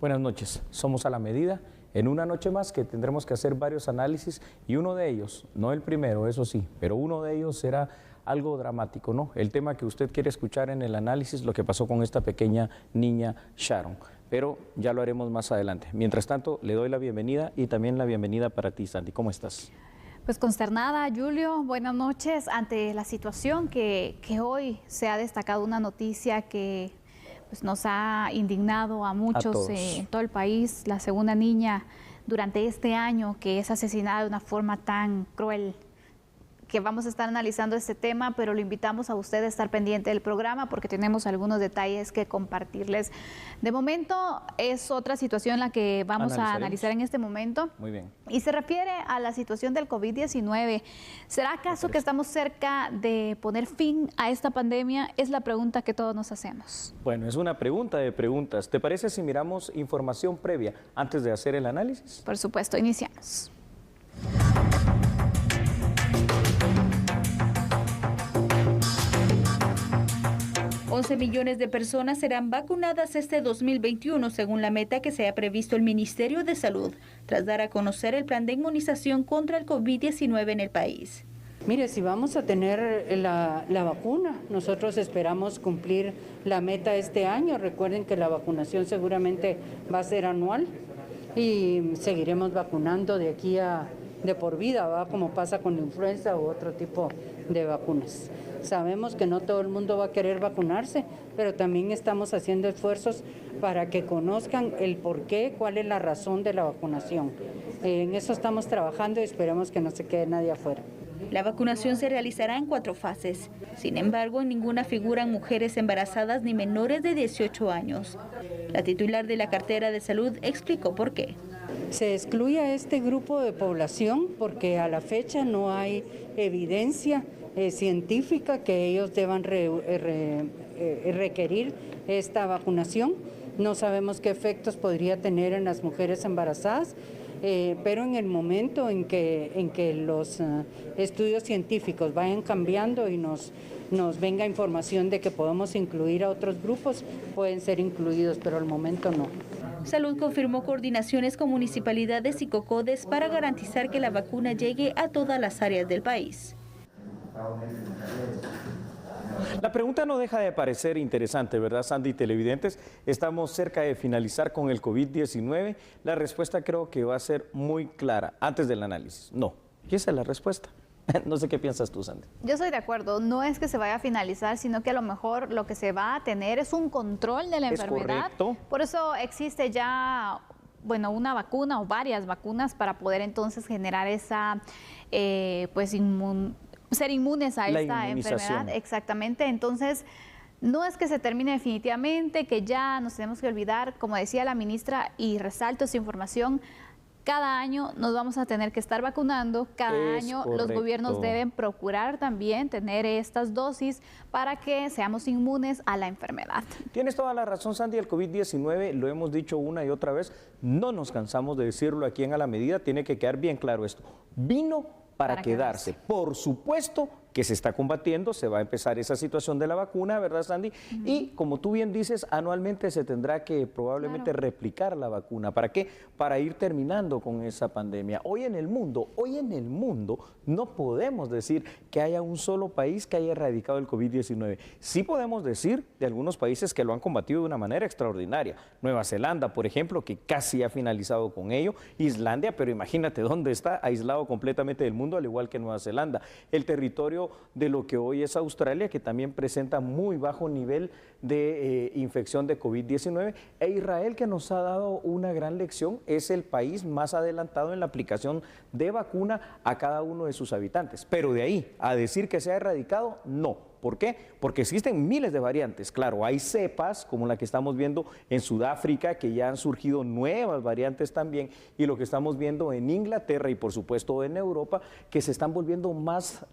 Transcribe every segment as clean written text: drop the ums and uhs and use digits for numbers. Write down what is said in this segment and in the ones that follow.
Buenas noches, somos A la Medida, en una noche más que tendremos que hacer varios análisis y uno de ellos, no el primero, eso sí, pero uno de ellos será algo dramático, ¿no? El tema que usted quiere escuchar en el análisis, lo que pasó con esta pequeña niña Sharon, pero ya lo haremos más adelante. Mientras tanto, le doy la bienvenida y también la bienvenida para ti, Sandy. ¿Cómo estás? Pues consternada, Julio, buenas noches. Ante la situación que hoy se ha destacado una noticia que pues, nos ha indignado a muchos en todo el país, la segunda niña durante este año que es asesinada de una forma tan cruel, que vamos a estar analizando este tema, pero lo invitamos a usted a estar pendiente del programa porque tenemos algunos detalles que compartirles. De momento es otra situación la que vamos a analizar en este momento. Muy bien. Y se refiere a la situación del COVID-19. ¿Será acaso que estamos cerca de poner fin a esta pandemia? Es la pregunta que todos nos hacemos. Bueno, es una pregunta de preguntas. ¿Te parece si miramos información previa antes de hacer el análisis? Por supuesto, iniciamos. 11 millones de personas serán vacunadas este 2021, según la meta que se ha previsto el Ministerio de Salud, tras dar a conocer el plan de inmunización contra el COVID-19 en el país. Mire, si vamos a tener la vacuna, nosotros esperamos cumplir la meta este año. Recuerden que la vacunación seguramente va a ser anual y seguiremos vacunando de aquí de por vida, ¿va? Como pasa con la influenza u otro tipo de vacunas. Sabemos que no todo el mundo va a querer vacunarse, pero también estamos haciendo esfuerzos para que conozcan el por qué, cuál es la razón de la vacunación. En eso estamos trabajando y esperemos que no se quede nadie afuera. La vacunación se realizará en 4 fases. Sin embargo, en ninguna figuran mujeres embarazadas ni menores de 18 años. La titular de la cartera de salud explicó por qué. Se excluye a este grupo de población porque a la fecha no hay evidencia científica que ellos deban requerir esta vacunación. No sabemos qué efectos podría tener en las mujeres embarazadas, pero en el momento en que los estudios científicos vayan cambiando y nos venga información de que podemos incluir a otros grupos, pueden ser incluidos, pero al momento no. Salud confirmó coordinaciones con municipalidades y COCODES para garantizar que la vacuna llegue a todas las áreas del país. La pregunta no deja de parecer interesante, ¿verdad, Sandy? Televidentes, estamos cerca de finalizar con el COVID-19. La respuesta creo que va a ser muy clara antes del análisis. No, y esa es la respuesta. No sé qué piensas tú, Sandy. Yo estoy de acuerdo, no es que se vaya a finalizar, sino que a lo mejor lo que se va a tener es un control de la enfermedad. Correcto. Por eso existe ya, bueno, una vacuna o varias vacunas para poder entonces generar esa, ser inmunes a esta enfermedad. Exactamente, entonces no es que se termine definitivamente, que ya nos tenemos que olvidar, como decía la ministra, y resalto esa información, cada año nos vamos a tener que estar vacunando, cada año los gobiernos deben procurar también tener estas dosis para que seamos inmunes a la enfermedad. Tienes toda la razón, Sandy, el COVID-19, lo hemos dicho una y otra vez, no nos cansamos de decirlo aquí en A la Medida, tiene que quedar bien claro esto, vino para quedarse. Por supuesto que se está combatiendo, se va a empezar esa situación de la vacuna, ¿verdad, Sandy? Y como tú bien dices, anualmente se tendrá que probablemente replicar la vacuna. ¿Para qué? Para ir terminando con esa pandemia. Hoy en el mundo, no podemos decir que haya un solo país que haya erradicado el COVID-19. Sí podemos decir de algunos países que lo han combatido de una manera extraordinaria. Nueva Zelanda, por ejemplo, que casi ha finalizado con ello. Islandia, pero imagínate dónde está, aislado completamente del mundo, al igual que Nueva Zelanda. El territorio de lo que hoy es Australia, que también presenta muy bajo nivel de infección de COVID-19, e Israel, que nos ha dado una gran lección, es el país más adelantado en la aplicación de vacuna a cada uno de sus habitantes. Pero de ahí a decir que se ha erradicado, no. ¿Por qué? Porque existen miles de variantes. Claro, hay cepas como la que estamos viendo en Sudáfrica, que ya han surgido nuevas variantes también, y lo que estamos viendo en Inglaterra y por supuesto en Europa, que se están volviendo más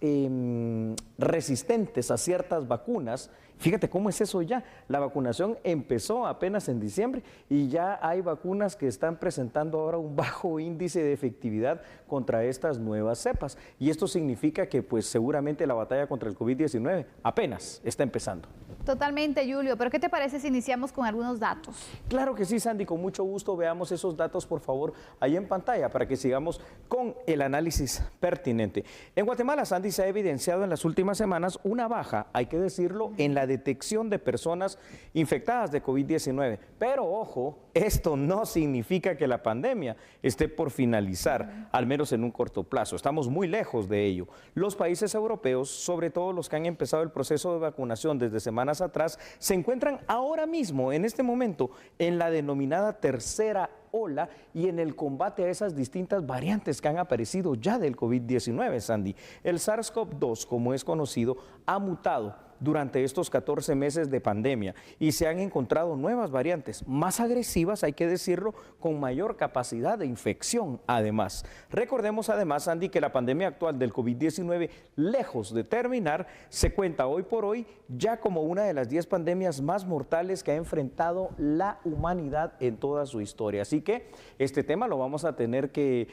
resistentes a ciertas vacunas Fíjate cómo es eso ya. La vacunación empezó apenas en diciembre y ya hay vacunas que están presentando ahora un bajo índice de efectividad contra estas nuevas cepas. Y esto significa que pues seguramente la batalla contra el COVID-19 apenas está empezando. Totalmente, Julio. ¿Pero qué te parece si iniciamos con algunos datos? Claro que sí, Sandy. Con mucho gusto veamos esos datos, por favor, ahí en pantalla para que sigamos con el análisis pertinente. En Guatemala, Sandy, se ha evidenciado en las últimas semanas una baja, hay que decirlo, en la detección de personas infectadas de COVID-19. Pero ojo, esto no significa que la pandemia esté por finalizar, al menos en un corto plazo. Estamos muy lejos de ello. Los países europeos, sobre todo los que han empezado el proceso de vacunación desde semanas atrás, se encuentran ahora mismo, en este momento, en la denominada tercera ola y en el combate a esas distintas variantes que han aparecido ya del COVID-19, Sandy. El SARS-CoV-2, como es conocido, ha mutado durante estos 14 meses de pandemia y se han encontrado nuevas variantes, más agresivas, hay que decirlo, con mayor capacidad de infección además. Recordemos además, Andy, que la pandemia actual del COVID-19, lejos de terminar, se cuenta hoy por hoy ya como una de las 10 pandemias más mortales que ha enfrentado la humanidad en toda su historia. Así que este tema lo vamos a tener que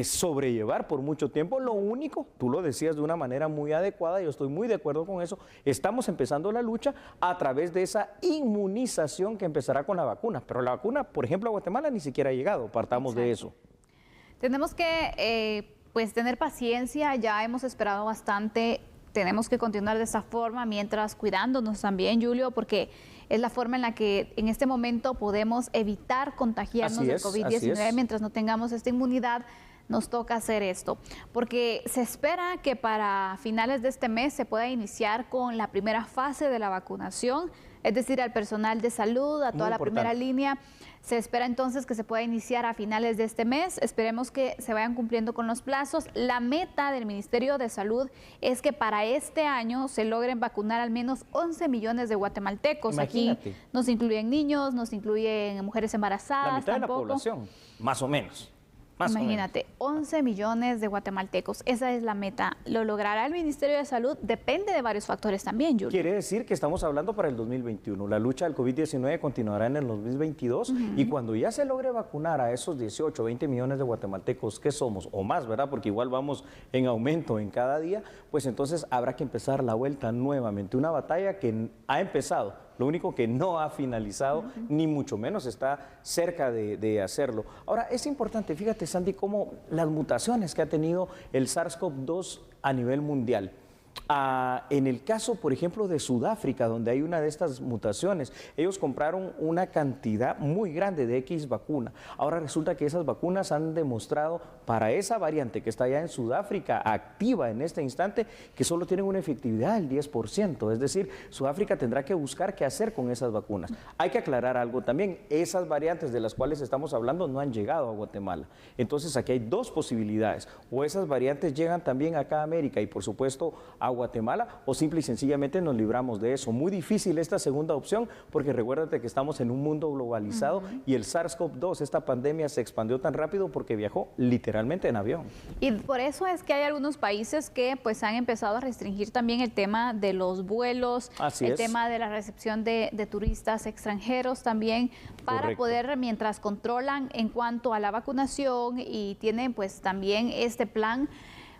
sobrellevar por mucho tiempo. Lo único, tú lo decías de una manera muy adecuada, yo estoy muy de acuerdo con eso, estamos empezando la lucha a través de esa inmunización que empezará con la vacuna, pero la vacuna, por ejemplo, a Guatemala ni siquiera ha llegado, partamos de eso. Tenemos que pues tener paciencia, ya hemos esperado bastante, tenemos que continuar de esa forma mientras cuidándonos también, Julio, porque es la forma en la que en este momento podemos evitar contagiarnos del COVID-19 mientras no tengamos esta inmunidad. Nos toca hacer esto, porque se espera que para finales de este mes se pueda iniciar con la primera fase de la vacunación, es decir, al personal de salud, a toda la primera línea. Se espera entonces que se pueda iniciar a finales de este mes. Esperemos que se vayan cumpliendo con los plazos. La meta del Ministerio de Salud es que para este año se logren vacunar al menos 11 millones de guatemaltecos. Imagínate. Aquí nos incluyen niños, nos incluyen mujeres embarazadas. La mitad de la población, más o menos. Imagínate, 11 millones de guatemaltecos, esa es la meta. ¿Lo logrará el Ministerio de Salud? Depende de varios factores también, Julio. Quiere decir que estamos hablando para el 2021. La lucha del COVID-19 continuará en el 2022 y cuando ya se logre vacunar a esos 18, 20 millones de guatemaltecos que somos, o más, ¿verdad? Porque igual vamos en aumento en cada día, pues entonces habrá que empezar la vuelta nuevamente. Una batalla que ha empezado. Lo único que no ha finalizado, ni mucho menos está cerca de hacerlo. Ahora, es importante, fíjate, Sandy, cómo las mutaciones que ha tenido el SARS-CoV-2 a nivel mundial. En el caso, por ejemplo, de Sudáfrica, donde hay una de estas mutaciones, ellos compraron una cantidad muy grande de X vacuna. Ahora resulta que esas vacunas han demostrado para esa variante que está allá en Sudáfrica, activa en este instante, que solo tienen una efectividad del 10%. Es decir, Sudáfrica tendrá que buscar qué hacer con esas vacunas. Hay que aclarar algo también, esas variantes de las cuales estamos hablando no han llegado a Guatemala. Entonces aquí hay dos posibilidades, o esas variantes llegan también acá a América y por supuesto a Guatemala, o simple y sencillamente nos libramos de eso. Muy difícil esta segunda opción, porque recuérdate que estamos en un mundo globalizado y el SARS-CoV-2, esta pandemia se expandió tan rápido porque viajó literalmente en avión. Y por eso es que hay algunos países que pues han empezado a restringir también el tema de los vuelos, tema de la recepción de turistas extranjeros también, para poder, mientras controlan en cuanto a la vacunación y tienen pues también este plan,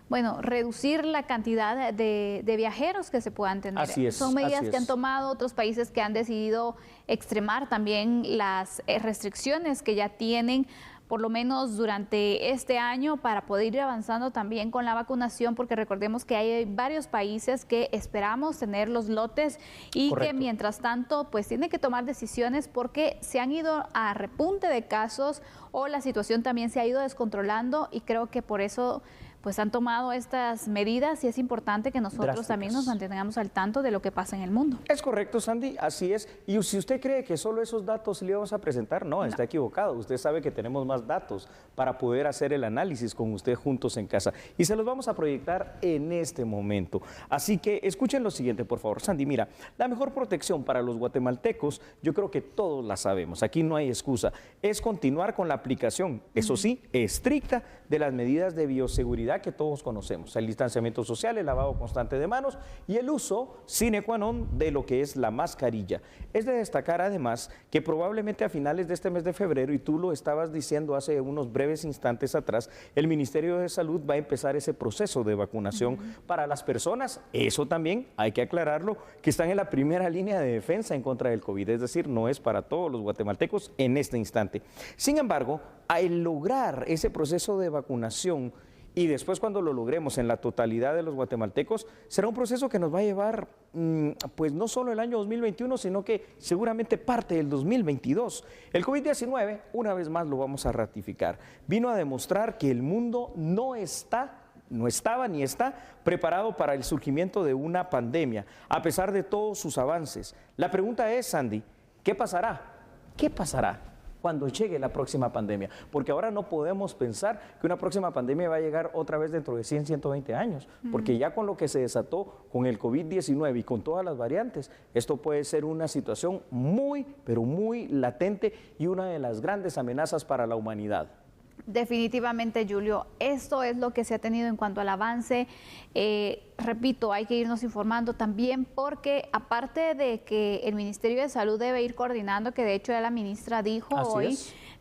bueno, reducir la cantidad de viajeros que se puedan tener. Son medidas que han tomado otros países que han decidido extremar también las restricciones que ya tienen, por lo menos durante este año, para poder ir avanzando también con la vacunación, porque recordemos que hay varios países que esperamos tener los lotes y que mientras tanto pues tienen que tomar decisiones porque se han ido a repunte de casos o la situación también se ha ido descontrolando y creo que por eso pues han tomado estas medidas y es importante que nosotros también nos mantengamos al tanto de lo que pasa en el mundo. Es correcto, Sandy, así es. Y si usted cree que solo esos datos le vamos a presentar, no, está equivocado. Usted sabe que tenemos más datos para poder hacer el análisis con usted juntos en casa. Y se los vamos a proyectar en este momento. Así que escuchen lo siguiente, por favor. Sandy, mira, la mejor protección para los guatemaltecos, yo creo que todos la sabemos, aquí no hay excusa, es continuar con la aplicación, eso sí, estricta de las medidas de bioseguridad bioseguridad que todos conocemos, el distanciamiento social, el lavado constante de manos y el uso sine qua non de lo que es la mascarilla. Es de destacar además que probablemente a finales de este mes de febrero, y tú lo estabas diciendo hace unos breves instantes atrás, el Ministerio de Salud va a empezar ese proceso de vacunación para las personas, eso también hay que aclararlo, que están en la primera línea de defensa en contra del COVID, es decir, no es para todos los guatemaltecos en este instante. Sin embargo, al lograr ese proceso de vacunación y después cuando lo logremos en la totalidad de los guatemaltecos, será un proceso que nos va a llevar pues no solo el año 2021, sino que seguramente parte del 2022. El COVID-19, una vez más lo vamos a ratificar, vino a demostrar que el mundo no estaba ni está preparado para el surgimiento de una pandemia, a pesar de todos sus avances. La pregunta es, Sandy, ¿qué pasará? ¿Qué pasará cuando llegue la próxima pandemia? Porque ahora no podemos pensar que una próxima pandemia va a llegar otra vez dentro de 100, 120 años, porque ya con lo que se desató con el COVID-19 y con todas las variantes, esto puede ser una situación muy, pero muy latente y una de las grandes amenazas para la humanidad. Definitivamente, Julio, esto es lo que se ha tenido en cuanto al avance. Repito, hay que irnos informando también porque aparte de que el Ministerio de Salud debe ir coordinando, que de hecho ya la ministra dijo hoy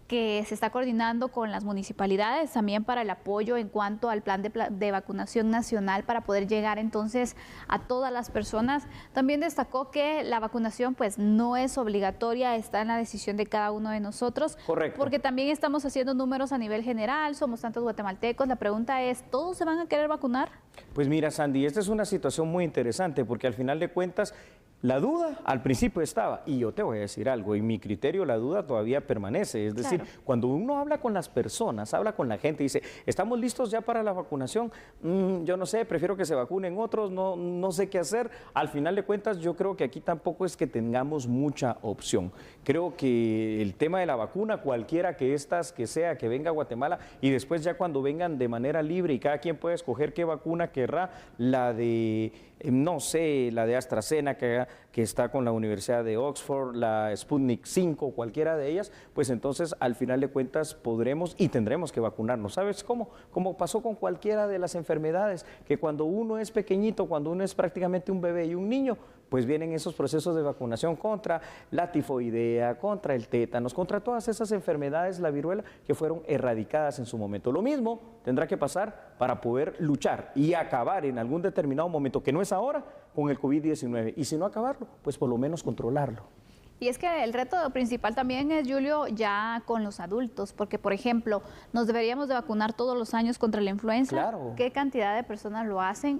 que se está coordinando con las municipalidades también para el apoyo en cuanto al plan de vacunación nacional para poder llegar entonces a todas las personas. También destacó que la vacunación pues no es obligatoria, está en la decisión de cada uno de nosotros. Correcto. Porque también estamos haciendo números a nivel general, somos tantos guatemaltecos. La pregunta es, ¿todos se van a querer vacunar? Pues mira, Sandy, esta es una situación muy interesante porque al final de cuentas la duda al principio estaba, y yo te voy a decir algo, en mi criterio la duda todavía permanece, es decir, cuando uno habla con las personas, habla con la gente, dice, ¿estamos listos ya para la vacunación? Yo no sé, prefiero que se vacunen otros, no sé qué hacer. Al final de cuentas, yo creo que aquí tampoco es que tengamos mucha opción. Creo que el tema de la vacuna, cualquiera que sea, que venga a Guatemala, y después ya cuando vengan de manera libre y cada quien puede escoger qué vacuna querrá, la de, no sé, la de AstraZeneca, que está con la Universidad de Oxford, la Sputnik 5, cualquiera de ellas, pues entonces al final de cuentas podremos y tendremos que vacunarnos. ¿Sabes cómo? Como pasó con cualquiera de las enfermedades, que cuando uno es pequeñito, cuando uno es prácticamente un bebé y un niño, pues vienen esos procesos de vacunación contra la tifoidea, contra el tétanos, contra todas esas enfermedades, la viruela, que fueron erradicadas en su momento. Lo mismo tendrá que pasar para poder luchar y acabar en algún determinado momento, que no es ahora, con el COVID-19. Y si no acabarlo, pues por lo menos controlarlo. Y es que el reto principal también es, Julio, ya con los adultos, porque, por ejemplo, nos deberíamos de vacunar todos los años contra la influenza. Claro. ¿Qué cantidad de personas lo hacen?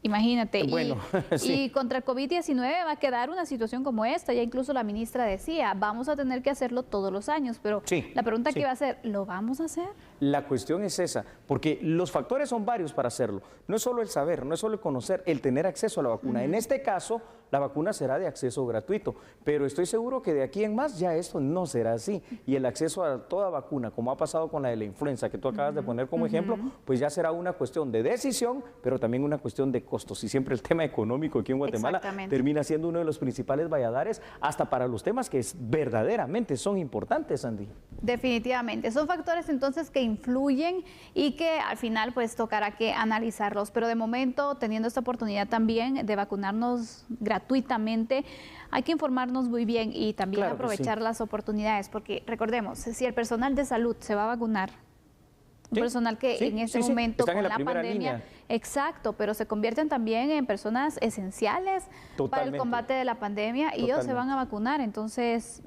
Imagínate, bueno, y contra el COVID-19 va a quedar una situación como esta, ya incluso la ministra decía, vamos a tener que hacerlo todos los años, pero la pregunta que iba a ser, ¿lo vamos a hacer? La cuestión es esa, porque los factores son varios para hacerlo, no es solo el saber, no es solo el conocer, el tener acceso a la vacuna. En este caso, la vacuna será de acceso gratuito, pero estoy seguro que de aquí en más ya esto no será así, y el acceso a toda vacuna, como ha pasado con la de la influenza, que tú acabas de poner como ejemplo, pues ya será una cuestión de decisión, pero también una cuestión de costos, y siempre el tema económico aquí en Guatemala termina siendo uno de los principales valladares hasta para los temas que verdaderamente son importantes, Andy. Definitivamente, son factores entonces que influyen y que al final pues tocará que analizarlos, pero de momento teniendo esta oportunidad también de vacunarnos gratuitamente, hay que informarnos muy bien y también aprovechar las oportunidades, porque recordemos, si el personal de salud se va a vacunar, un personal que en este momento con la pandemia, exacto, pero se convierten también en personas esenciales para el combate de la pandemia y ellos se van a vacunar, entonces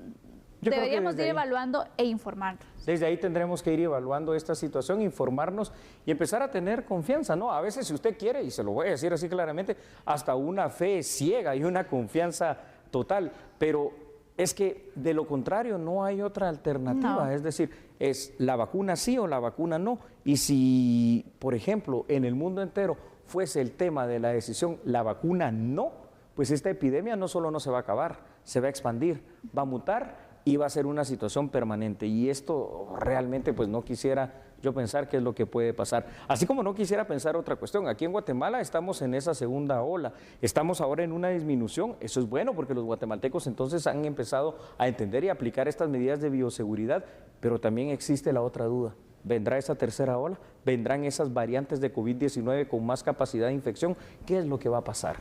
deberíamos ir evaluando e informarnos. Desde ahí tendremos que ir evaluando esta situación, informarnos y empezar a tener confianza, ¿no? A veces si usted quiere, y se lo voy a decir así claramente, hasta una fe ciega y una confianza total, pero es que de lo contrario no hay otra alternativa, es decir, es la vacuna sí o la vacuna no. Y si, por ejemplo, en el mundo entero fuese el tema de la decisión la vacuna no, pues esta epidemia no solo no se va a acabar, se va a expandir, va a mutar y va a ser una situación permanente. Y esto realmente pues no quisiera yo pensar qué es lo que puede pasar. Así como no quisiera pensar otra cuestión, aquí en Guatemala estamos en esa segunda ola, estamos ahora en una disminución, eso es bueno porque los guatemaltecos entonces han empezado a entender y aplicar estas medidas de bioseguridad, pero también existe la otra duda. ¿Vendrá esa tercera ola? ¿Vendrán esas variantes de COVID-19 con más capacidad de infección? ¿Qué es lo que va a pasar?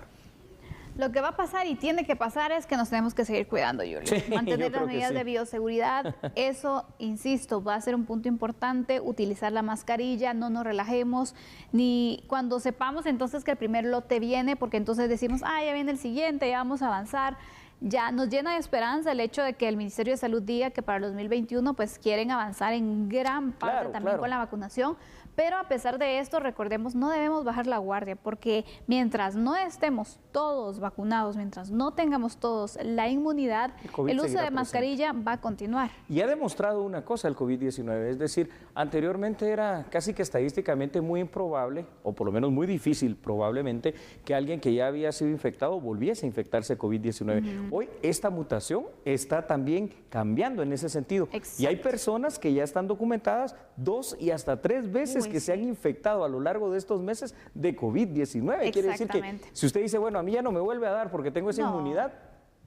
Lo que va a pasar y tiene que pasar es que nos tenemos que seguir cuidando, Julio. Sí, mantener las medidas sí. de bioseguridad, eso, insisto, va a ser un punto importante, utilizar la mascarilla, no nos relajemos, ni cuando sepamos entonces que el primer lote viene, porque entonces decimos, ya viene el siguiente, ya vamos a avanzar. Ya nos llena de esperanza el hecho de que el Ministerio de Salud diga que para el 2021 pues quieren avanzar en gran parte también con la vacunación, pero a pesar de esto, recordemos, no debemos bajar la guardia, porque mientras no estemos todos vacunados, mientras no tengamos todos la inmunidad, el uso de mascarilla va a continuar. Y ha demostrado una cosa el COVID-19, es decir, anteriormente era casi que estadísticamente muy improbable, o por lo menos muy difícil probablemente, que alguien que ya había sido infectado volviese a infectarse COVID-19. Hoy esta mutación está también cambiando en ese sentido. Exacto. Y hay personas que ya están documentadas 2 y hasta 3 veces que se han infectado a lo largo de estos meses de COVID-19. Quiere decir que si usted dice, bueno, a mí ya no me vuelve a dar porque tengo esa inmunidad,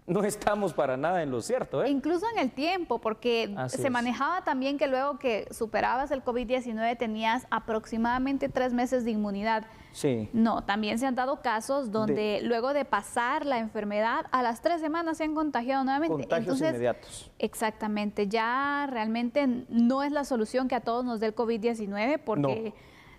no estamos para nada en lo cierto. Incluso en el tiempo, porque se manejaba también que luego que superabas el COVID-19 tenías aproximadamente 3 meses de inmunidad. Sí. No, también se han dado casos donde luego de pasar la enfermedad, a las 3 semanas se han contagiado nuevamente. Contagios inmediatos. Exactamente, ya realmente no es la solución que a todos nos dé el COVID-19 porque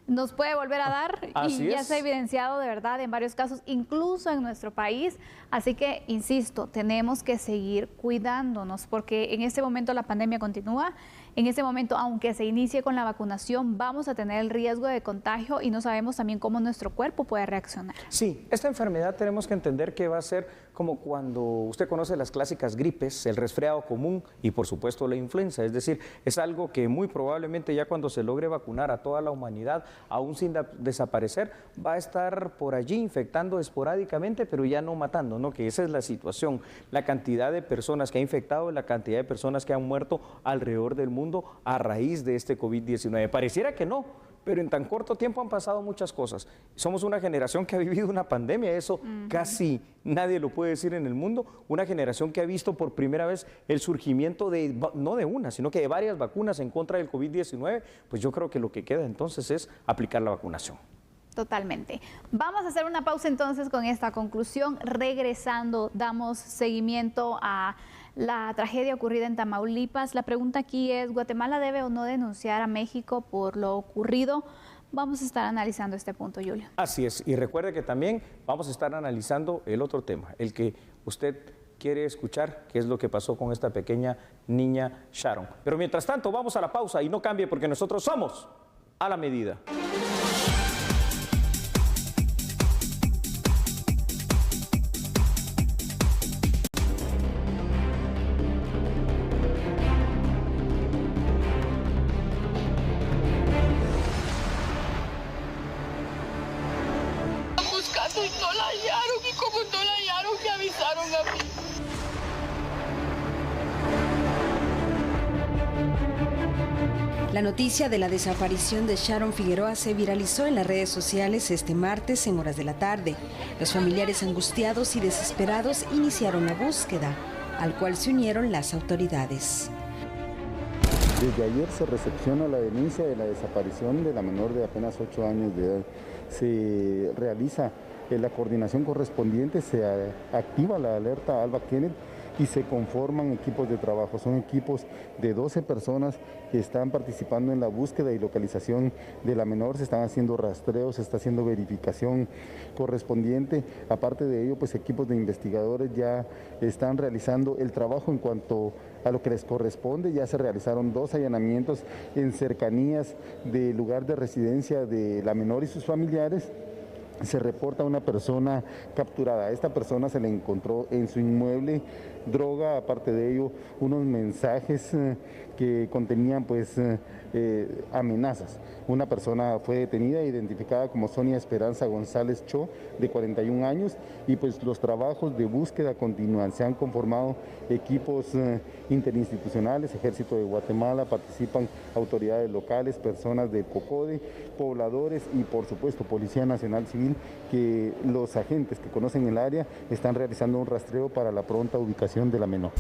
nos puede volver a dar y ya se ha evidenciado de verdad en varios casos, incluso en nuestro país. Así que, insisto, tenemos que seguir cuidándonos porque en este momento la pandemia continúa. En este momento, aunque se inicie con la vacunación, vamos a tener el riesgo de contagio y no sabemos también cómo nuestro cuerpo puede reaccionar. Sí, esta enfermedad tenemos que entender que va a ser como cuando usted conoce las clásicas gripes, el resfriado común y por supuesto la influenza. Es decir, es algo que muy probablemente ya cuando se logre vacunar a toda la humanidad, aún sin desaparecer, va a estar por allí infectando esporádicamente, pero ya no matando, ¿no? Que esa es la situación. La cantidad de personas que ha infectado, la cantidad de personas que han muerto alrededor del mundo a raíz de este COVID-19. Pareciera que no, pero en tan corto tiempo han pasado muchas cosas. Somos una generación que ha vivido una pandemia, eso casi nadie lo puede decir en el mundo, una generación que ha visto por primera vez el surgimiento de, no de una, sino que de varias vacunas en contra del COVID-19, pues yo creo que lo que queda entonces es aplicar la vacunación. Totalmente. Vamos a hacer una pausa entonces con esta conclusión. Regresando, damos seguimiento a la tragedia ocurrida en Tamaulipas. La pregunta aquí es, ¿Guatemala debe o no denunciar a México por lo ocurrido? Vamos a estar analizando este punto, Julio. Así es, y recuerde que también vamos a estar analizando el otro tema, el que usted quiere escuchar, qué es lo que pasó con esta pequeña niña Sharon. Pero mientras tanto, vamos a la pausa y no cambie porque nosotros somos A la Medida. Y no la hallaron, y como no la hallaron, me avisaron a mí. La noticia de la desaparición de Sharon Figueroa se viralizó en las redes sociales este martes en horas de la tarde. Los familiares angustiados y desesperados iniciaron la búsqueda, al cual se unieron las autoridades. Desde ayer se recepciona la denuncia de la desaparición de la menor de apenas 8 años de edad. Se realiza la coordinación correspondiente, se activa la alerta Alba Kenneth y se conforman equipos de trabajo. Son equipos de 12 personas que están participando en la búsqueda y localización de la menor. Se están haciendo rastreos, se está haciendo verificación correspondiente. Aparte de ello, pues equipos de investigadores ya están realizando el trabajo en cuanto a lo que les corresponde. Ya se realizaron 2 allanamientos en cercanías del lugar de residencia de la menor y sus familiares. Se reporta una persona capturada. A esta persona se le encontró en su inmueble droga, aparte de ello unos mensajes que contenían pues amenazas. Una persona fue detenida, identificada como Sonia Esperanza González Cho, de 41 años, y pues los trabajos de búsqueda continúan. Se han conformado equipos interinstitucionales, Ejército de Guatemala, participan autoridades locales, personas del COCODE, pobladores y por supuesto Policía Nacional Civil, que los agentes que conocen el área están realizando un rastreo para la pronta ubicación de la menor.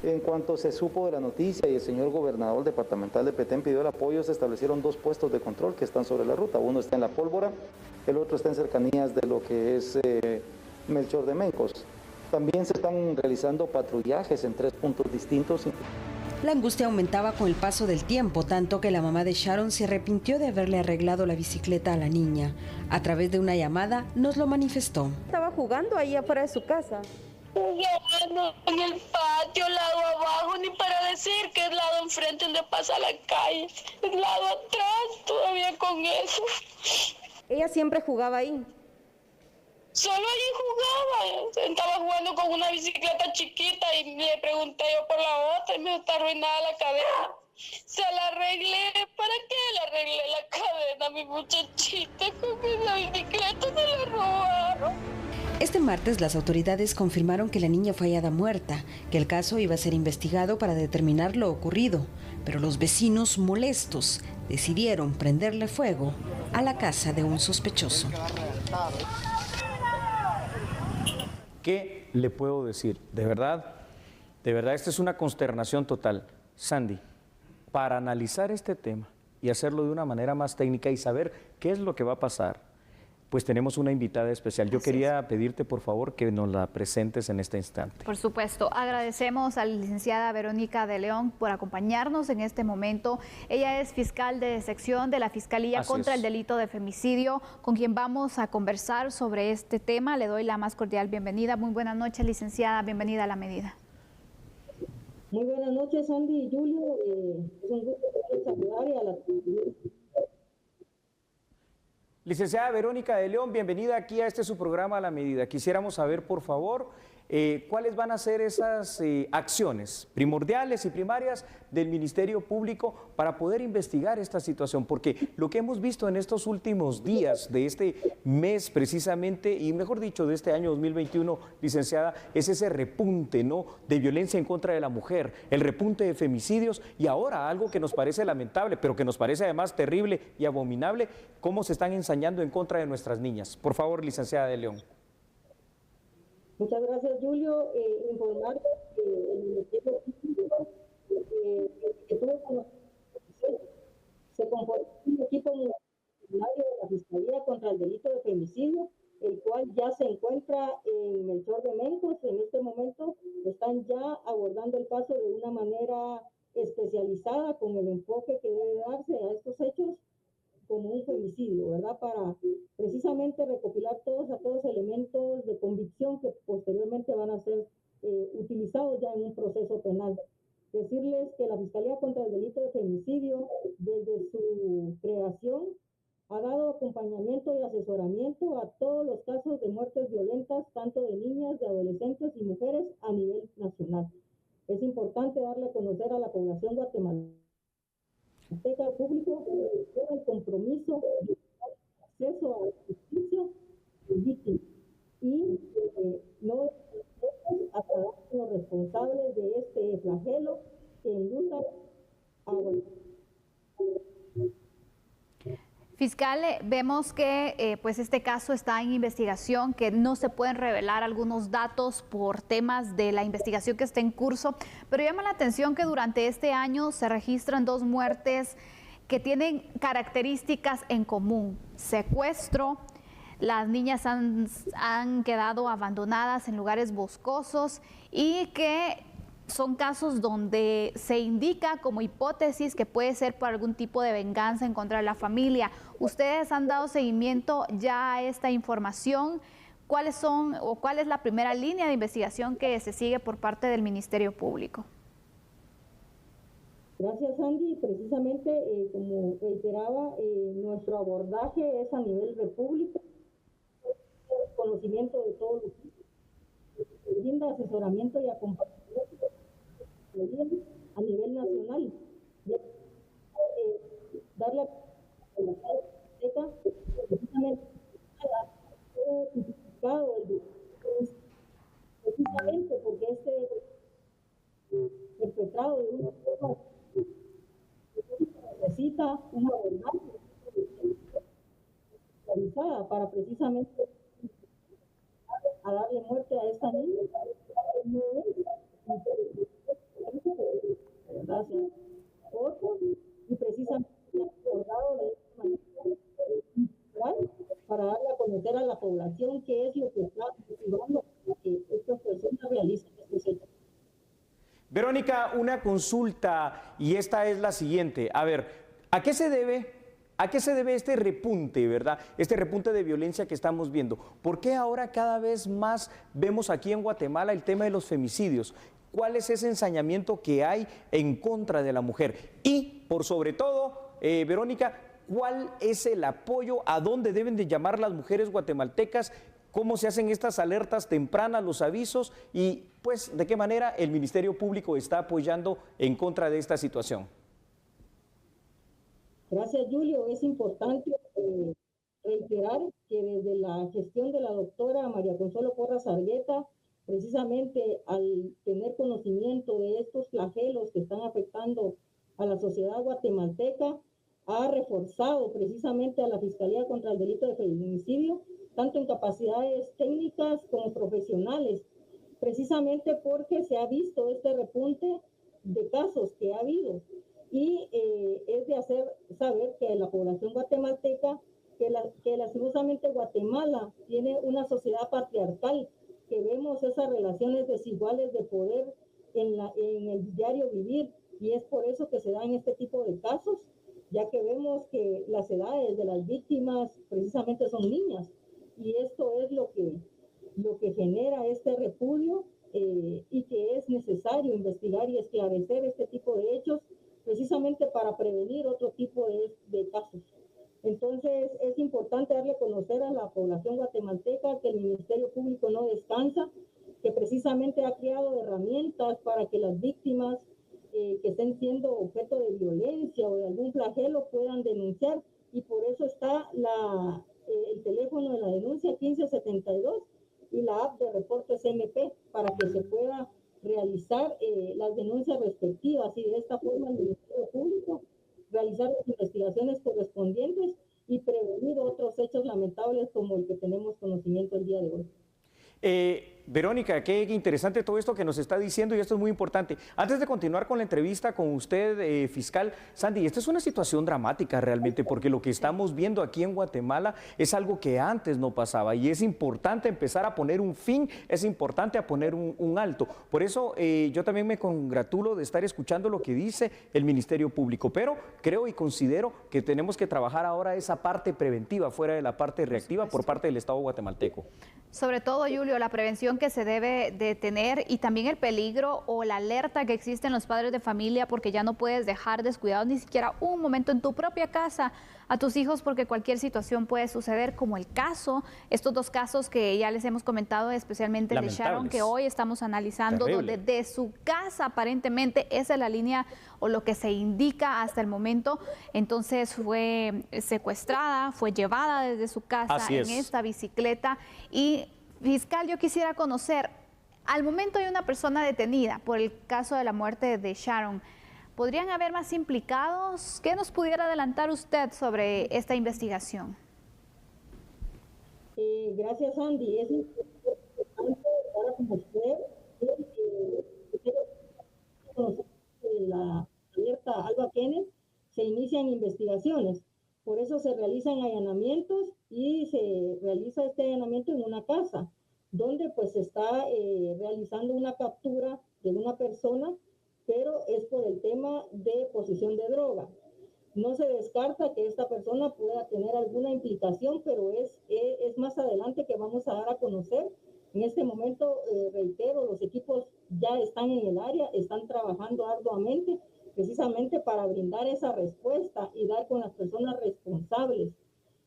En cuanto se supo de la noticia y el señor gobernador departamental de Petén pidió el apoyo, se establecieron 2 puestos de control que están sobre la ruta. Uno está en La Pólvora, el otro está en cercanías de lo que es Melchor de Mencos. También se están realizando patrullajes en 3 puntos distintos. La angustia aumentaba con el paso del tiempo, tanto que la mamá de Sharon se arrepintió de haberle arreglado la bicicleta a la niña. A través de una llamada nos lo manifestó. Estaba jugando ahí afuera de su casa. Jugando en el patio, lado abajo, ni para decir que es lado enfrente donde pasa la calle, es lado atrás, todavía con eso. Ella siempre jugaba ahí. Solo allí jugaba, estaba jugando con una bicicleta chiquita y le pregunté yo por la otra y me está arruinada la cadena. Se la arreglé, ¿para qué le arreglé la cadena a mi muchachita? Con la bicicleta se la robaron. Este martes las autoridades confirmaron que la niña fue hallada muerta, que el caso iba a ser investigado para determinar lo ocurrido, pero los vecinos molestos decidieron prenderle fuego a la casa de un sospechoso. ¿Qué le puedo decir? De verdad, esta es una consternación total. Sandy, para analizar este tema y hacerlo de una manera más técnica y saber qué es lo que va a pasar, pues tenemos una invitada especial. Yo quería pedirte, por favor, que nos la presentes en este instante. Por supuesto. Agradecemos a la licenciada Verónica de León por acompañarnos en este momento. Ella es fiscal de sección de la Fiscalía contra el Delito de Femicidio, con quien vamos a conversar sobre este tema. Le doy la más cordial bienvenida. Muy buenas noches, licenciada. Bienvenida a la medida. Muy buenas noches, Sandy y Julio. Es un gusto saludar a la... Licenciada Verónica de León, bienvenida aquí a su programa A la Medida. Quisiéramos saber, por favor, cuáles van a ser esas acciones primordiales y primarias del Ministerio Público para poder investigar esta situación, porque lo que hemos visto en estos últimos días de este mes precisamente, y mejor dicho, de este año 2021, licenciada, es ese repunte, ¿no?, de violencia en contra de la mujer, el repunte de femicidios y ahora algo que nos parece lamentable, pero que nos parece además terrible y abominable, cómo se están ensañando en contra de nuestras niñas. Por favor, licenciada de León. Muchas gracias, Julio. Informar que el Ministerio Público que tuvo se conformó un equipo multidisciplinario de la Fiscalía contra el Delito de Femicidio, el cual ya se encuentra en Melchor de Mencos. En este momento están ya abordando el caso de una manera especializada con el enfoque que debe darse a estos hechos como un femicidio, ¿verdad? Para precisamente recopilar todos aquellos elementos de convicción que posteriormente van a ser utilizados ya en un proceso penal. Decirles que la Fiscalía contra el Delito de Femicidio, desde su creación, ha dado acompañamiento y asesoramiento a todos los casos de muertes violentas, tanto de niñas, de adolescentes y mujeres a nivel nacional. Es importante darle a conocer a la población guatemalteca público el compromiso de acceso a la justicia de víctimas y no acabar con los responsables de este flagelo que induce a... Fiscal, vemos que pues este caso está en investigación, que no se pueden revelar algunos datos por temas de la investigación que está en curso, pero llama la atención que durante este año se registran 2 muertes que tienen características en común: secuestro, las niñas han quedado abandonadas en lugares boscosos y que son casos donde se indica como hipótesis que puede ser por algún tipo de venganza en contra de la familia. ¿Ustedes han dado seguimiento ya a esta información? ¿Cuáles son o cuál es la primera línea de investigación que se sigue por parte del Ministerio Público? Gracias, Andy. Precisamente, como reiteraba, nuestro abordaje es a nivel república, conocimiento de todos los brinda asesoramiento y acompañamiento a nivel nacional. Darle a la precisamente precisamente porque perpetrado de una forma necesita una abordaje realizada para precisamente a darle muerte a esta niña. fotos y precisamente se ha abordado de esta manera para darle a conocer a la población qué es lo que está motivando a que estas personas realicen estos hechos. Verónica, una consulta y esta es la siguiente. A ver, ¿a qué se debe este repunte, verdad? Este repunte de violencia que estamos viendo. ¿Por qué ahora cada vez más vemos aquí en Guatemala el tema de los femicidios? ¿Cuál es ese ensañamiento que hay en contra de la mujer? Y, por sobre todo, Verónica, ¿cuál es el apoyo? ¿A dónde deben de llamar las mujeres guatemaltecas? ¿Cómo se hacen estas alertas tempranas, los avisos? Y, pues, ¿de qué manera el Ministerio Público está apoyando en contra de esta situación? Gracias, Julio. Es importante reiterar que desde la gestión de la doctora María Consuelo Porras Argueta, precisamente al tener conocimiento de estos flagelos que están afectando a la sociedad guatemalteca, ha reforzado precisamente a la Fiscalía contra el Delito de Feminicidio, tanto en capacidades técnicas como profesionales, precisamente porque se ha visto este repunte de casos que ha habido. Y es de hacer saber que la población guatemalteca, que lastimosamente Guatemala tiene una sociedad patriarcal, que vemos esas relaciones desiguales de poder en el diario vivir, y es por eso que se dan este tipo de casos, ya que vemos que las edades de las víctimas precisamente son niñas, y esto es lo que genera este repudio, y que es necesario investigar y esclarecer este tipo de hechos, precisamente para prevenir otro tipo de casos. Entonces, es importante darle a conocer a la población guatemalteca que el Ministerio Público no descansa, que precisamente ha creado herramientas para que las víctimas que estén siendo objeto de violencia o de algún flagelo puedan denunciar, y por eso está el teléfono de la denuncia 1572 y la app de reportes MP para que se pueda realizar las denuncias respectivas, y de esta forma el Ministerio Público realizar las investigaciones correspondientes y prevenir otros hechos lamentables como el que tenemos conocimiento el día de hoy. Verónica, qué interesante todo esto que nos está diciendo, y esto es muy importante. Antes de continuar con la entrevista con usted, fiscal Sandy, esta es una situación dramática realmente, porque lo que estamos viendo aquí en Guatemala es algo que antes no pasaba, y es importante empezar a poner un fin, es importante a poner un alto. Por eso yo también me congratulo de estar escuchando lo que dice el Ministerio Público, pero creo y considero que tenemos que trabajar ahora esa parte preventiva, fuera de la parte reactiva por parte del Estado guatemalteco. Sobre todo, Julio, la prevención que se debe de tener, y también el peligro o la alerta que existe en los padres de familia, porque ya no puedes dejar descuidados ni siquiera un momento en tu propia casa a tus hijos, porque cualquier situación puede suceder, como el caso, estos dos casos que ya les hemos comentado, especialmente el de Sharon, que hoy estamos analizando, donde de su casa aparentemente esa es la línea o lo que se indica hasta el momento. Entonces fue secuestrada, fue llevada desde su casa en esta bicicleta. Y fiscal, yo quisiera conocer, al momento hay una persona detenida por el caso de la muerte de Sharon. ¿Podrían haber más implicados? ¿Qué nos pudiera adelantar usted sobre esta investigación? Gracias, Andy. Es importante para conocer la alerta Alba Kenneth, se inician investigaciones. Por eso se realizan allanamientos, y se realiza este allanamiento en una casa, donde pues se está realizando una captura de una persona, pero es por el tema de posesión de droga. No se descarta que esta persona pueda tener alguna implicación, pero es más adelante que vamos a dar a conocer. En este momento, reitero, los equipos ya están en el área, están trabajando arduamente, precisamente para brindar esa respuesta y dar con las personas responsables.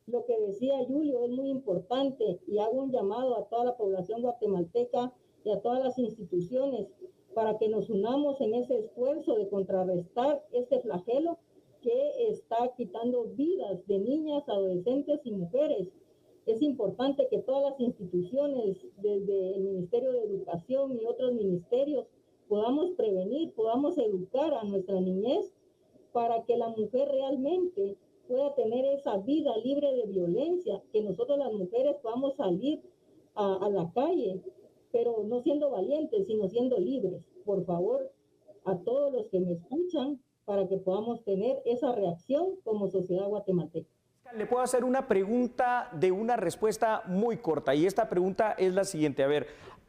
Lo que decía Julio es muy importante, y hago un llamado a toda la población guatemalteca y a todas las instituciones para que nos unamos en ese esfuerzo de contrarrestar este flagelo que está quitando vidas de niñas, adolescentes y mujeres. Es importante que todas las instituciones, desde el Ministerio de Educación y otros ministerios, podamos prevenir, podamos educar a nuestra niñez para que la mujer realmente pueda tener esa vida libre de violencia, que nosotros las mujeres podamos salir a la calle, pero no siendo valientes, sino siendo libres. Por favor, a todos los que me escuchan, para que podamos tener esa reacción como sociedad guatemalteca. Le puedo hacer una pregunta de una respuesta muy corta y esta pregunta es la siguiente. A ver,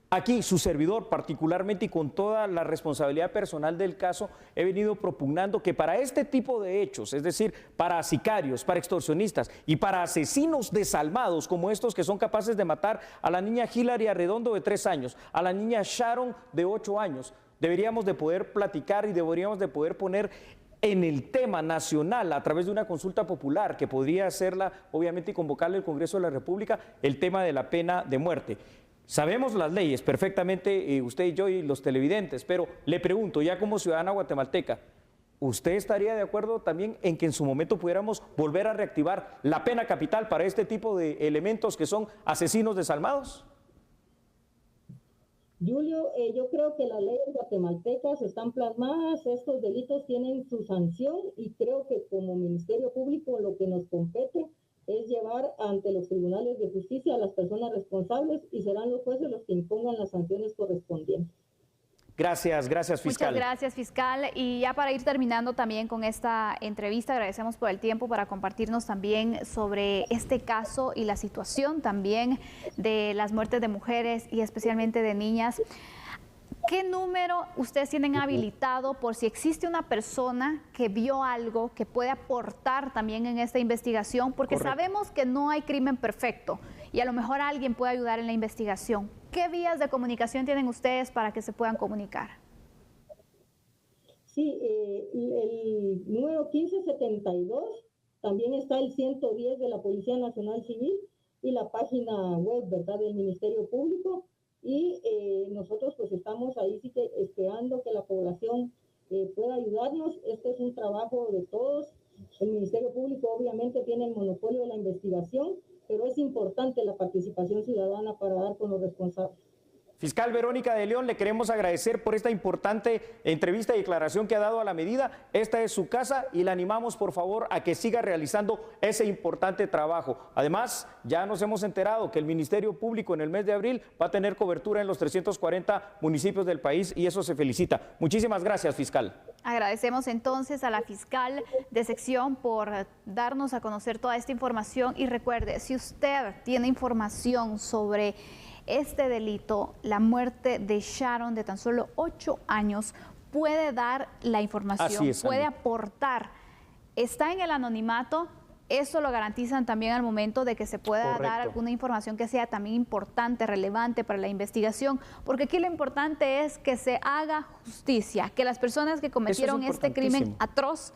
aquí su servidor particularmente y con toda la responsabilidad personal del caso he venido propugnando que para este tipo de hechos, es decir, para sicarios, para extorsionistas y para asesinos desalmados como estos que son capaces de matar a la niña Hilary Arredondo de 3 años, a la niña Sharon de 8 años, deberíamos de poder platicar y deberíamos de poder poner en el tema nacional a través de una consulta popular que podría hacerla obviamente y convocarle al Congreso de la República el tema de la pena de muerte. Sabemos las leyes perfectamente, usted y yo y los televidentes, pero le pregunto, ya como ciudadana guatemalteca, ¿usted estaría de acuerdo también en que en su momento pudiéramos volver a reactivar la pena capital para este tipo de elementos que son asesinos desalmados? Julio, yo creo que las leyes guatemaltecas están plasmadas, estos delitos tienen su sanción y creo que como Ministerio Público lo que nos compete es llevar ante los tribunales de justicia a las personas responsables y serán los jueces los que impongan las sanciones correspondientes. Gracias, gracias, fiscal. Muchas gracias, fiscal. Y ya para ir terminando también con esta entrevista, agradecemos por el tiempo para compartirnos también sobre este caso y la situación también de las muertes de mujeres y especialmente de niñas. ¿Qué número ustedes tienen habilitado por si existe una persona que vio algo que puede aportar también en esta investigación? Porque sabemos que no hay crimen perfecto y a lo mejor alguien puede ayudar en la investigación. ¿Qué vías de comunicación tienen ustedes para que se puedan comunicar? Sí, el número 1572, también está el 110 de la Policía Nacional Civil y la página web, ¿verdad?, del Ministerio Público. Y nosotros pues estamos ahí sí que esperando que la población pueda ayudarnos. Este es un trabajo de todos. El Ministerio Público obviamente tiene el monopolio de la investigación, pero es importante la participación ciudadana para dar con los responsables. Fiscal Verónica de León, le queremos agradecer por esta importante entrevista y declaración que ha dado a la medida. Esta es su casa y la animamos, por favor, a que siga realizando ese importante trabajo. Además, ya nos hemos enterado que el Ministerio Público en el mes de abril va a tener cobertura en los 340 municipios del país y eso se felicita. Muchísimas gracias, fiscal. Agradecemos entonces a la fiscal de sección por darnos a conocer toda esta información y recuerde, si usted tiene información sobre este delito, la muerte de Sharon de tan solo 8 años, puede dar la información, puede aportar. Está en el anonimato, eso lo garantizan también al momento de que se pueda dar alguna información que sea también importante, relevante para la investigación, porque aquí lo importante es que se haga justicia, que las personas que cometieron este crimen atroz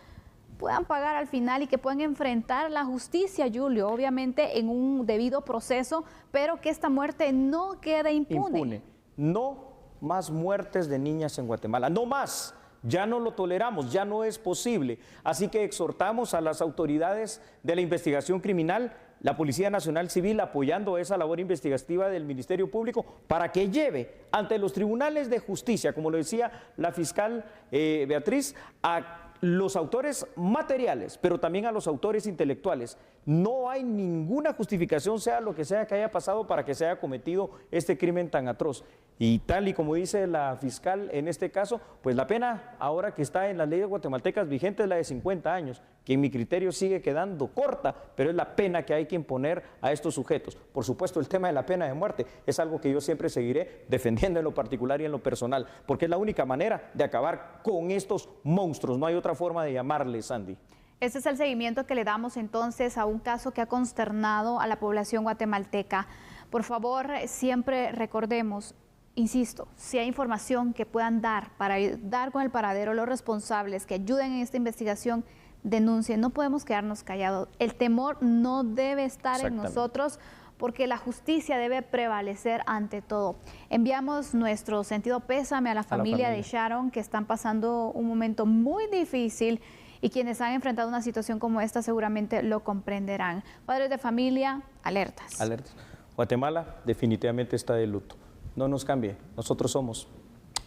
puedan pagar al final y que puedan enfrentar la justicia, Julio, obviamente en un debido proceso, pero que esta muerte no quede impune. No más muertes de niñas en Guatemala, no más. Ya no lo toleramos, ya no es posible. Así que exhortamos a las autoridades de la investigación criminal, la Policía Nacional Civil apoyando esa labor investigativa del Ministerio Público para que lleve ante los tribunales de justicia, como lo decía la fiscal Beatriz, a los autores materiales, pero también a los autores intelectuales. No hay ninguna justificación, sea lo que sea que haya pasado, para que se haya cometido este crimen tan atroz. Y tal y como dice la fiscal en este caso, pues la pena ahora que está en las leyes guatemaltecas vigentes es la de 50 años, que en mi criterio sigue quedando corta, pero es la pena que hay que imponer a estos sujetos. Por supuesto, el tema de la pena de muerte es algo que yo siempre seguiré defendiendo en lo particular y en lo personal, porque es la única manera de acabar con estos monstruos. No hay otra forma de llamarles, Sandy. Este es el seguimiento que le damos entonces a un caso que ha consternado a la población guatemalteca. Por favor, siempre recordemos, insisto, si hay información que puedan dar para dar con el paradero los responsables, que ayuden en esta investigación, denuncien. No podemos quedarnos callados. El temor no debe estar en nosotros, porque la justicia debe prevalecer ante todo. Enviamos nuestro sentido pésame a la familia de Sharon, que están pasando un momento muy difícil y quienes han enfrentado una situación como esta seguramente lo comprenderán. Padres de familia, alertas. Alertas. Guatemala definitivamente está de luto. No nos cambie, nosotros somos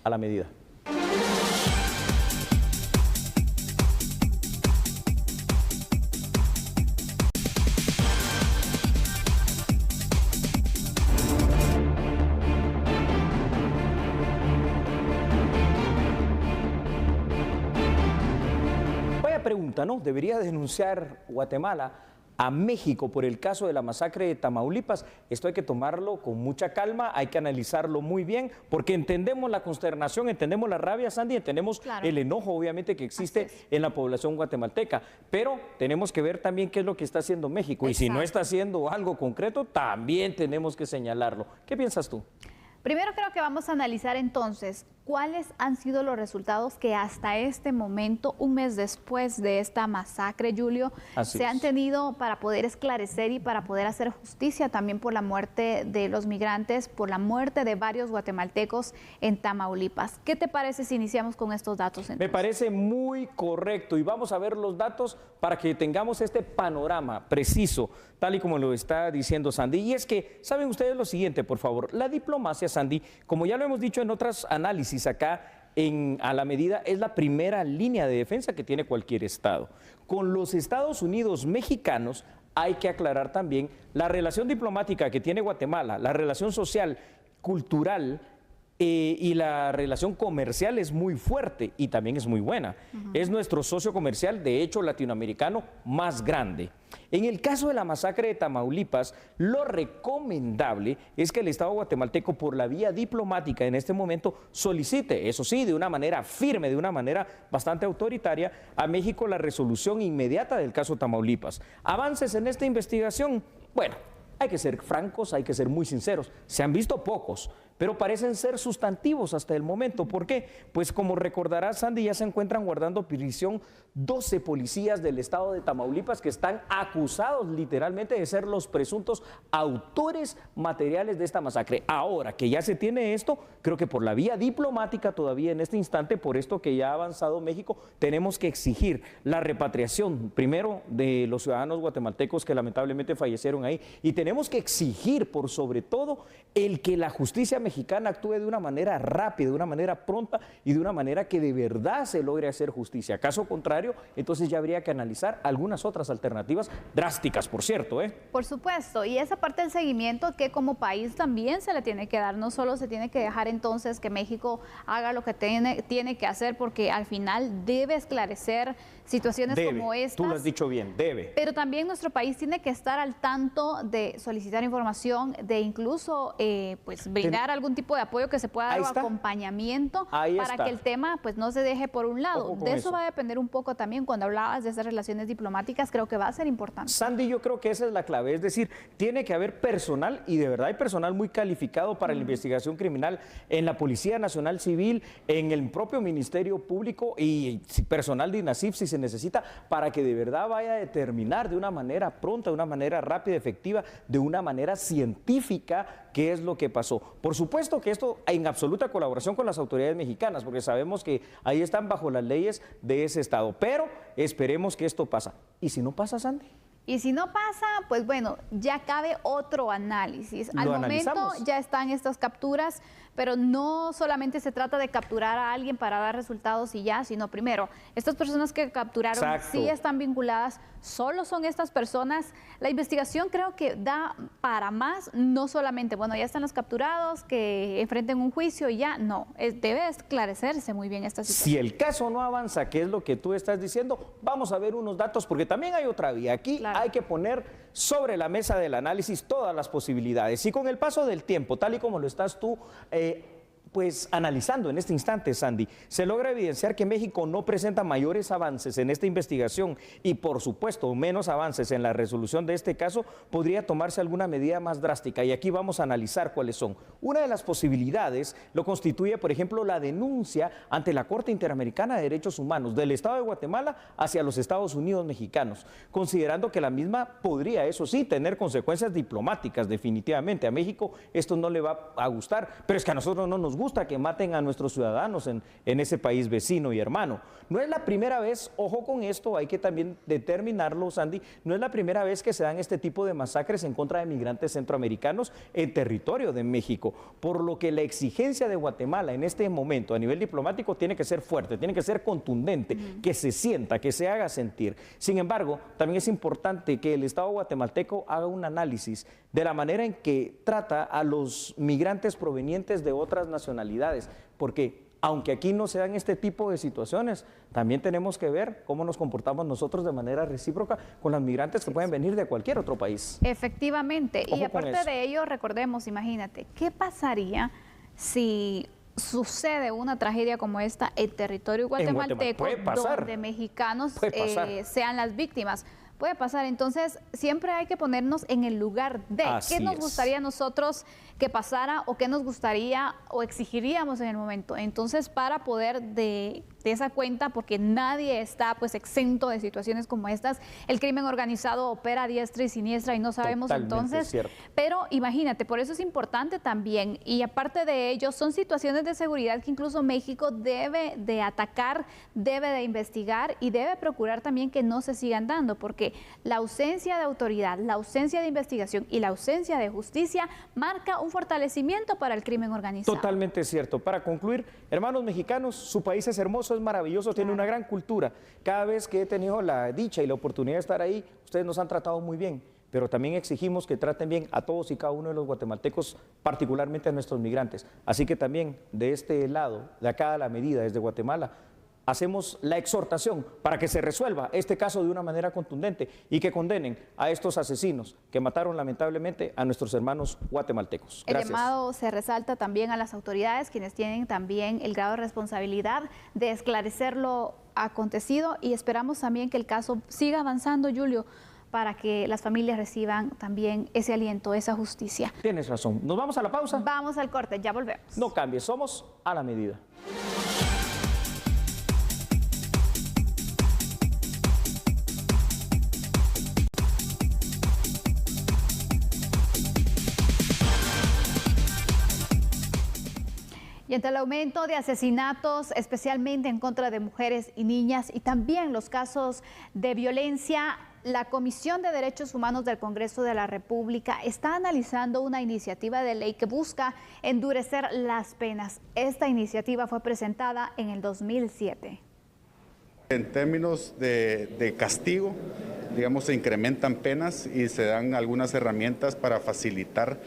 a la medida. pregunta, ¿no? ¿Debería denunciar Guatemala a México por el caso de la masacre de Tamaulipas? Esto hay que tomarlo con mucha calma, hay que analizarlo muy bien, porque entendemos la consternación, entendemos la rabia, Sandy, entendemos el enojo, obviamente, que existe en la población guatemalteca, pero tenemos que ver también qué es lo que está haciendo México, y si no está haciendo algo concreto, también tenemos que señalarlo. ¿Qué piensas tú? Primero creo que vamos a analizar entonces cuáles han sido los resultados que hasta este momento, un mes después de esta masacre, Julio, se han tenido para poder esclarecer y para poder hacer justicia también por la muerte de los migrantes, por la muerte de varios guatemaltecos en Tamaulipas. ¿Qué te parece si iniciamos con estos datos entonces? Me parece muy correcto y vamos a ver los datos para que tengamos este panorama preciso, tal y como lo está diciendo Sandy. Y es que, ¿saben ustedes lo siguiente, por favor? La diplomacia, Sandy, como ya lo hemos dicho en otros análisis acá a la medida, es la primera línea de defensa que tiene cualquier Estado. Con los Estados Unidos mexicanos hay que aclarar también la relación diplomática que tiene Guatemala, la relación social, cultural, y la relación comercial es muy fuerte y también es muy buena. Es nuestro socio comercial, de hecho, latinoamericano más grande. En el caso de la masacre de Tamaulipas, lo recomendable es que el Estado guatemalteco, por la vía diplomática en este momento, solicite, eso sí, de una manera firme, de una manera bastante autoritaria, a México la resolución inmediata del caso Tamaulipas. ¿Avances en esta investigación? Bueno, hay que ser francos, hay que ser muy sinceros. Se han visto pocos, pero parecen ser sustantivos hasta el momento. ¿Por qué? Pues como recordarás, Sandy, ya se encuentran guardando prisión 12 policías del estado de Tamaulipas que están acusados literalmente de ser los presuntos autores materiales de esta masacre. Ahora que ya se tiene esto, creo que por la vía diplomática todavía en este instante, por esto que ya ha avanzado México, tenemos que exigir la repatriación primero de los ciudadanos guatemaltecos que lamentablemente fallecieron ahí, y tenemos que exigir por sobre todo el que la justicia mexicana actúe de una manera rápida, de una manera pronta y de una manera que de verdad se logre hacer justicia. Caso contrario, entonces ya habría que analizar algunas otras alternativas drásticas, por cierto. Por supuesto, y esa parte del seguimiento que como país también se le tiene que dar, no solo se tiene que dejar entonces que México haga lo que tiene que hacer, porque al final debe esclarecer situaciones como estas. Tú lo has dicho bien, debe. Pero también nuestro país tiene que estar al tanto de solicitar información, de incluso pues brindar algún tipo de apoyo que se pueda dar o acompañamiento para que el tema pues no se deje por un lado. De eso va a depender un poco también cuando hablabas de esas relaciones diplomáticas, creo que va a ser importante. Sandy, yo creo que esa es la clave, es decir, tiene que haber personal, y de verdad hay personal muy calificado para la investigación criminal en la Policía Nacional Civil, en el propio Ministerio Público y personal de INASIF si se necesita, para que de verdad vaya a determinar de una manera pronta, de una manera rápida, efectiva, de una manera científica qué es lo que pasó. Por supuesto que esto en absoluta colaboración con las autoridades mexicanas, porque sabemos que ahí están bajo las leyes de ese estado, pero esperemos que esto pasa. ¿Y si no pasa, Sandy? Y si no pasa, pues bueno, ya cabe otro análisis. Al momento ya están estas capturas, pero no solamente se trata de capturar a alguien para dar resultados y ya, sino primero, estas personas que capturaron sí están vinculadas, solo son estas personas. La investigación creo que da para más, no solamente, bueno, ya están los capturados, que enfrenten un juicio y ya, no, debe esclarecerse muy bien esta situación. Si el caso no avanza, que es lo que tú estás diciendo, vamos a ver unos datos, porque también hay otra vía. Aquí hay que poner sobre la mesa del análisis todas las posibilidades. Y con el paso del tiempo, tal y como lo estás tú pues analizando en este instante, Sandy, se logra evidenciar que México no presenta mayores avances en esta investigación y, por supuesto, menos avances en la resolución de este caso, podría tomarse alguna medida más drástica. Y aquí vamos a analizar cuáles son. Una de las posibilidades lo constituye, por ejemplo, la denuncia ante la Corte Interamericana de Derechos Humanos del Estado de Guatemala hacia los Estados Unidos mexicanos, considerando que la misma podría, eso sí, tener consecuencias diplomáticas definitivamente. A México esto no le va a gustar, pero es que a nosotros no nos gusta que maten a nuestros ciudadanos en ese país vecino y hermano. No es la primera vez, ojo con esto, hay que también determinarlo, Sandy, no es la primera vez que se dan este tipo de masacres en contra de migrantes centroamericanos en territorio de México, por lo que la exigencia de Guatemala en este momento a nivel diplomático tiene que ser fuerte, tiene que ser contundente, que se sienta, que se haga sentir. Sin embargo, también es importante que el Estado guatemalteco haga un análisis de la manera en que trata a los migrantes provenientes de otras nacionalidades, porque aunque aquí no se dan este tipo de situaciones, también tenemos que ver cómo nos comportamos nosotros de manera recíproca con los migrantes que pueden venir de cualquier otro país. Efectivamente, y aparte de ello, recordemos, imagínate, ¿qué pasaría si sucede una tragedia como esta en territorio guatemalteco, donde mexicanos sean las víctimas? Puede pasar, entonces siempre hay que ponernos en el lugar de qué nos gustaría a nosotros que pasara o qué nos gustaría o exigiríamos en el momento. Entonces, para poder de esa cuenta, porque nadie está pues exento de situaciones como estas, el crimen organizado opera a diestra y siniestra y no sabemos entonces, pero imagínate, por eso es importante también, y aparte de ello, son situaciones de seguridad que incluso México debe de atacar, debe de investigar y debe procurar también que no se sigan dando, porque la ausencia de autoridad, la ausencia de investigación y la ausencia de justicia marca un fortalecimiento para el crimen organizado. Totalmente cierto. Para concluir, hermanos mexicanos, su país es hermoso, es maravilloso, tiene una gran cultura. Cada vez que he tenido la dicha y la oportunidad de estar ahí, ustedes nos han tratado muy bien, pero también exigimos que traten bien a todos y cada uno de los guatemaltecos, particularmente a nuestros migrantes. Así que también de este lado, de acá a la medida, desde Guatemala, hacemos la exhortación para que se resuelva este caso de una manera contundente y que condenen a estos asesinos que mataron lamentablemente a nuestros hermanos guatemaltecos. Gracias. El llamado se resalta también a las autoridades, quienes tienen también el grado de responsabilidad de esclarecer lo acontecido, y esperamos también que el caso siga avanzando, Julio, para que las familias reciban también ese aliento, esa justicia. Tienes razón. ¿Nos vamos a la pausa? Vamos al corte, ya volvemos. No cambies, somos A la Medida. Y ante el aumento de asesinatos, especialmente en contra de mujeres y niñas, y también los casos de violencia, la Comisión de Derechos Humanos del Congreso de la República está analizando una iniciativa de ley que busca endurecer las penas. Esta iniciativa fue presentada en el 2007. En términos de castigo, digamos, se incrementan penas y se dan algunas herramientas para facilitar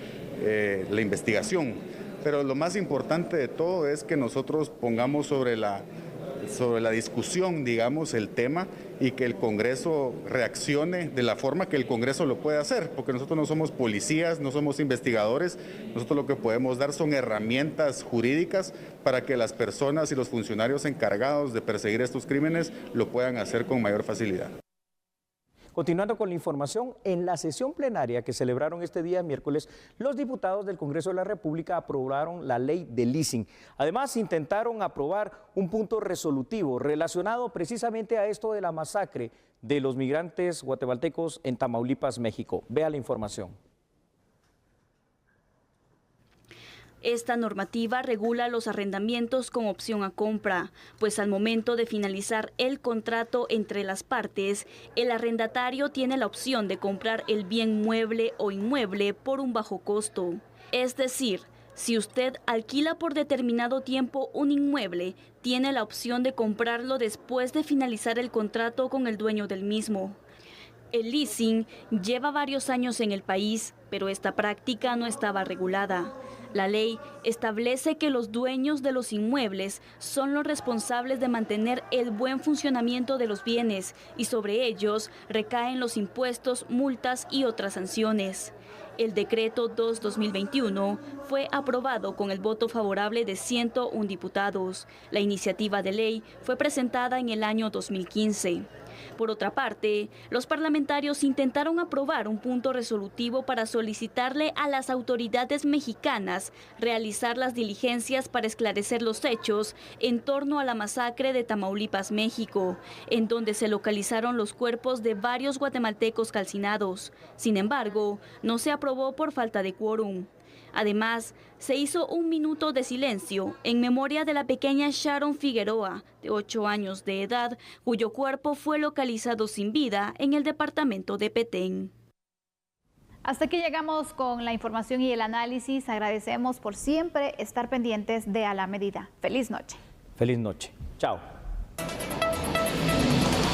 la investigación. Pero lo más importante de todo es que nosotros pongamos sobre la discusión, digamos, el tema, y que el Congreso reaccione de la forma que el Congreso lo puede hacer, porque nosotros no somos policías, no somos investigadores, nosotros lo que podemos dar son herramientas jurídicas para que las personas y los funcionarios encargados de perseguir estos crímenes lo puedan hacer con mayor facilidad. Continuando con la información, en la sesión plenaria que celebraron este día miércoles, los diputados del Congreso de la República aprobaron la ley de leasing. Además, intentaron aprobar un punto resolutivo relacionado precisamente a esto de la masacre de los migrantes guatemaltecos en Tamaulipas, México. Vea la información. Esta normativa regula los arrendamientos con opción a compra, pues al momento de finalizar el contrato entre las partes, el arrendatario tiene la opción de comprar el bien mueble o inmueble por un bajo costo. Es decir, si usted alquila por determinado tiempo un inmueble, tiene la opción de comprarlo después de finalizar el contrato con el dueño del mismo. El leasing lleva varios años en el país, pero esta práctica no estaba regulada. La ley establece que los dueños de los inmuebles son los responsables de mantener el buen funcionamiento de los bienes y sobre ellos recaen los impuestos, multas y otras sanciones. El decreto 2/2021 fue aprobado con el voto favorable de 101 diputados. La iniciativa de ley fue presentada en el año 2015. Por otra parte, los parlamentarios intentaron aprobar un punto resolutivo para solicitarle a las autoridades mexicanas realizar las diligencias para esclarecer los hechos en torno a la masacre de Tamaulipas, México, en donde se localizaron los cuerpos de varios guatemaltecos calcinados. Sin embargo, no se aprobó por falta de quórum. Además, se hizo un minuto de silencio en memoria de la pequeña Sharon Figueroa, de 8 años de edad, cuyo cuerpo fue localizado sin vida en el departamento de Petén. Hasta aquí llegamos con la información y el análisis. Agradecemos por siempre estar pendientes de A la Medida. Feliz noche. Feliz noche. Chao.